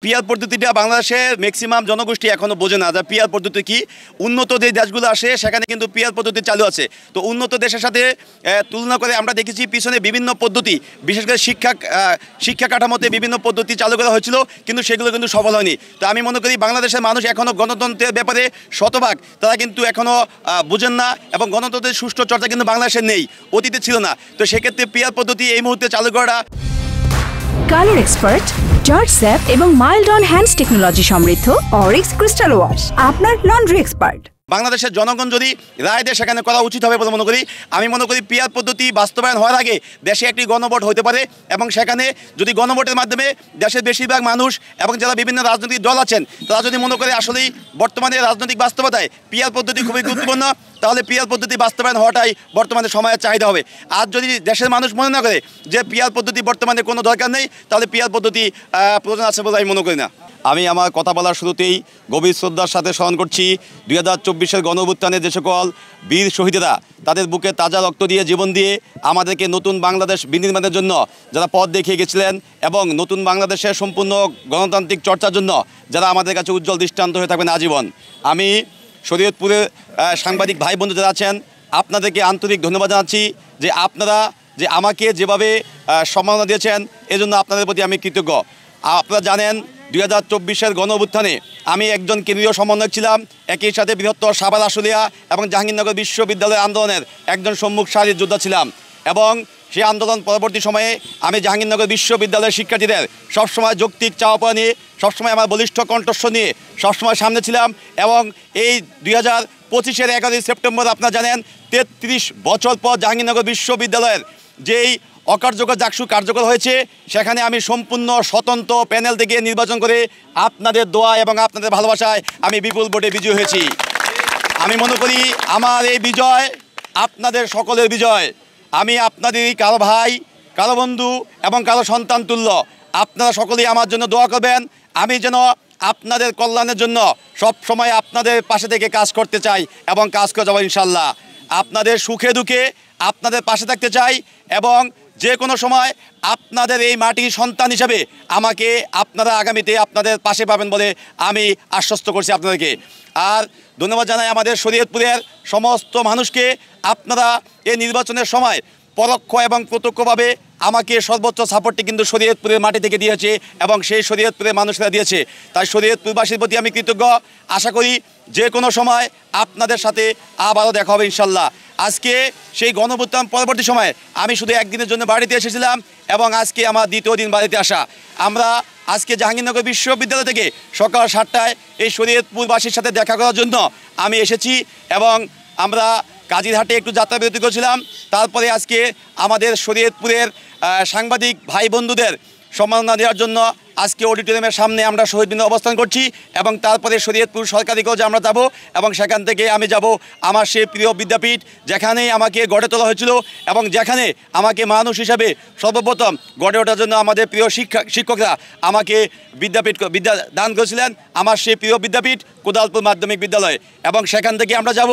Peer পদ্ধতিটা বাংলাদেশের maximum জনগোষ্ঠী এখনো বোঝে না যে পিয়ার পদ্ধতি কি। উন্নত যে দেশগুলো আসে সেখানে কিন্তু পিয়ার পদ্ধতি চালু আছে। তো উন্নত দেশের সাথে তুলনা করে আমরা দেখেছি পিছনে বিভিন্ন পদ্ধতি, বিশেষ করে শিক্ষা কাঠামোতে বিভিন্ন পদ্ধতি চালু করা হয়েছিল, কিন্তু সেগুলো কিন্তু সফল হয়নি। তো আমি মনে করি বাংলাদেশের মানুষ এখনও গণতন্ত্রের ব্যাপারে শতভাগ তারা কিন্তু এখনও বোঝেন না, এবং গণতন্ত্রের সুষ্ঠু চর্চা কিন্তু বাংলাদেশে নেই, অতীতে ছিল না। তো সেক্ষেত্রে পিয়ার পদ্ধতি এই মুহূর্তে চালু করা। কালার এক্সপার্ট, জর্জ স্যাপ এবং মাইল্ড অন হ্যান্ডস টেকনোলজি সমৃদ্ধ অরিক্স ক্রিস্টাল ওয়াশ আপনার লন্ড্রি এক্সপার্ট। বাংলাদেশের জনগণ যদি রায় দেয় সেখানে করা উচিত হবে বলে মনে করি। আমি মনে করি পিয়ার পদ্ধতি বাস্তবায়ন হওয়ার আগে দেশে একটি গণভোট হতে পারে, এবং সেখানে যদি গণভোটের মাধ্যমে দেশের বেশিরভাগ মানুষ এবং যারা বিভিন্ন রাজনৈতিক দল আছেন তারা যদি মনে করে আসলেই বর্তমানে রাজনৈতিক বাস্তবতায় পিয়ার পদ্ধতি খুবই গুরুত্বপূর্ণ, তাহলে পিয়ার পদ্ধতি বাস্তবায়ন হওয়াটাই বর্তমানে সময়ের চাহিদা হবে। আর যদি দেশের মানুষ মনে না করে যে পিয়ার পদ্ধতি বর্তমানে কোনো দরকার নেই, তাহলে পিয়ার পদ্ধতি প্রয়োজন আছে বলে আমি মনে করি না। আমি আমার কথা বলার শুরুতেই গভীর শ্রদ্ধার সাথে স্মরণ করছি 2024-এর গণঅভ্যুত্থানে যে সকল বীর শহীদেরা তাদের বুকে তাজা রক্ত দিয়ে জীবন দিয়ে আমাদেরকে নতুন বাংলাদেশ বিনির্মাণের জন্য যারা পথ দেখিয়ে গেছিলেন, এবং নতুন বাংলাদেশের সম্পূর্ণ গণতান্ত্রিক চর্চার জন্য যারা আমাদের কাছে উজ্জ্বল দৃষ্টান্ত হয়ে থাকবেন আজীবন। আমি শরীয়তপুরের সাংবাদিক ভাই বন্ধু যারা আছেন আপনাদেরকে আন্তরিক ধন্যবাদ জানাচ্ছি যে আপনারা যে আমাকে যেভাবে সম্মাননা দিয়েছেন, এজন্য আপনাদের প্রতি আমি কৃতজ্ঞ। আপনারা জানেন 2024-এর গণঅভ্যুত্থানে আমি একজন কেন্দ্রীয় সমন্বয়ক ছিলাম, একই সাথে বৃহত্তর সাভার আশুলিয়া এবং জাহাঙ্গীরনগর বিশ্ববিদ্যালয় আন্দোলনের একজন সম্মুখ সারির যোদ্ধা ছিলাম, এবং সেই আন্দোলন পরবর্তী সময়ে আমি জাহাঙ্গীরনগর বিশ্ববিদ্যালয়ের শিক্ষার্থীদের সবসময় যৌক্তিক চাওয়া পাওয়া নিয়ে, সবসময় আমার বলিষ্ঠ কণ্ঠস্বর নিয়ে সবসময় সামনে ছিলাম। এবং এই 2025-এর 11ই সেপ্টেম্বর আপনারা জানেন 33 বছর পর জাহাঙ্গীরনগর বিশ্ববিদ্যালয়ের যেই অকার্যকর জাকসু কার্যকর হয়েছে, সেখানে আমি সম্পূর্ণ স্বতন্ত্র প্যানেল থেকে নির্বাচন করে আপনাদের দোয়া এবং আপনাদের ভালোবাসায় আমি বিপুল ভোটে বিজয়ী হয়েছি। আমি মনে করি আমার এই বিজয় আপনাদের সকলের বিজয়। আমি আপনাদেরই কারো ভাই, কারো বন্ধু এবং কারো সন্তান তুল্য। আপনারা সকলেই আমার জন্য দোয়া করবেন। আমি যেন আপনাদের কল্যাণের জন্য সব সময় আপনাদের পাশে থেকে কাজ করতে চাই এবং কাজ করে যাবো ইনশাল্লাহ। আপনাদের সুখে দুঃখে আপনাদের পাশে থাকতে চাই, এবং যে কোনো সময় আপনাদের এই মাটির সন্তান হিসাবে আমাকে আপনারা আগামীতে আপনাদের পাশে পাবেন বলে আমি আশ্বস্ত করছি আপনাদেরকে। আর ধন্যবাদ জানাই আমাদের শরীয়তপুরের সমস্ত মানুষকে। আপনারা এই নির্বাচনের সময় পরোক্ষ এবং প্রত্যক্ষভাবে আমাকে সর্বোচ্চ সাপোর্টটি কিন্তু শরীয়তপুরের মাটি থেকে দিয়েছে, এবং সেই শরীয়তপুরের মানুষরা দিয়েছে। তাই শরীয়তপুরবাসীর প্রতি আমি কৃতজ্ঞ। আশা করি যে কোনো সময় আপনাদের সাথে আবারও দেখা হবে ইনশাল্লাহ। আজকে সেই গণঅভ্যুত্থান পরবর্তী সময়ে আমি শুধু একদিনের জন্য বাড়িতে এসেছিলাম, এবং আজকে আমার দ্বিতীয় দিন বাড়িতে আসা। আমরা আজকে জাহাঙ্গীরনগর বিশ্ববিদ্যালয় থেকে সকাল 7টায় এই শরীয়তপুরবাসীর সাথে দেখা করার জন্য আমি এসেছি, এবং আমরা কাজিরহাটে একটু যাত্রা বিরতি করেছিলাম। তারপরে আজকে আমাদের শরীয়তপুরের সাংবাদিক ভাই বন্ধুদের সম্মাননা দেওয়ার জন্য আজকে অডিটোরিয়ামের সামনে আমরা শহীদ মিনারে অবস্থান করছি, এবং তারপরে শরীয়তপুর সরকারি কলেজে আমরা যাব, এবং সেখান থেকে আমি যাব আমার সেই প্রিয় বিদ্যাপীঠ যেখানে আমাকে গড়ে তোলা হয়েছিল, এবং যেখানে আমাকে মানুষ হিসাবে সর্বপ্রথম গড়ে ওঠার জন্য আমাদের প্রিয় শিক্ষকরা আমাকে বিদ্যা দান করেছিলেন। আমার সেই প্রিয় বিদ্যাপীঠ কোদালপুর মাধ্যমিক বিদ্যালয়, এবং সেখান থেকে আমরা যাব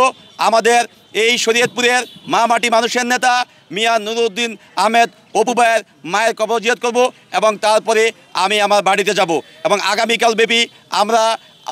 আমাদের এই শরীয়তপুরের মা মাটি মানুষের নেতা মিয়া নুরুদ্দিন আহমেদ অপু ভাইয়ের মায়ের কবর জিয়ারত করব, এবং তারপরে আমি আমার বাড়িতে যাব, এবং আগামীকাল ব্যাপী আমরা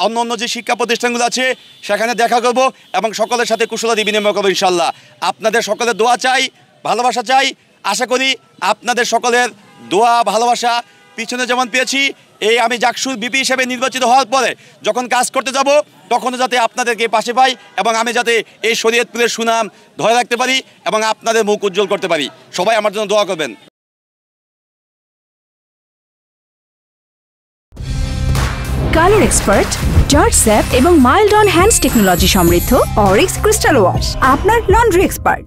অন্য যে শিক্ষা প্রতিষ্ঠানগুলো আছে সেখানে দেখা করব, এবং সকলের সাথে কুশলাদি বিনিময় করবো ইনশাল্লাহ। আপনাদের সকলের দোয়া চাই, ভালোবাসা চাই। আশা করি আপনাদের সকলের দোয়া ভালোবাসা পিছনে যেমন পেয়েছি, এই আমি জাকসুর বিপি হিসেবে নির্বাচিত হওয়ার পরে যখন কাজ করতে যাব তখনও যাতে আপনাদেরকে পাশে পাই, এবং আমি যাতে এই শরীয়তপুরের সুনাম ধরে রাখতে পারি এবং আপনাদের মুখ উজ্জ্বল করতে পারি। সবাই আমার জন্য দোয়া করবেন। কালার এক্সপার্ট, জর্জ স্যাপ এবং মাইল্ড অন হ্যান্ডস টেকনোলজি সমৃদ্ধ অরিক্স ক্রিস্টাল ওয়াশ আপনার লন্ড্রি এক্সপার্ট।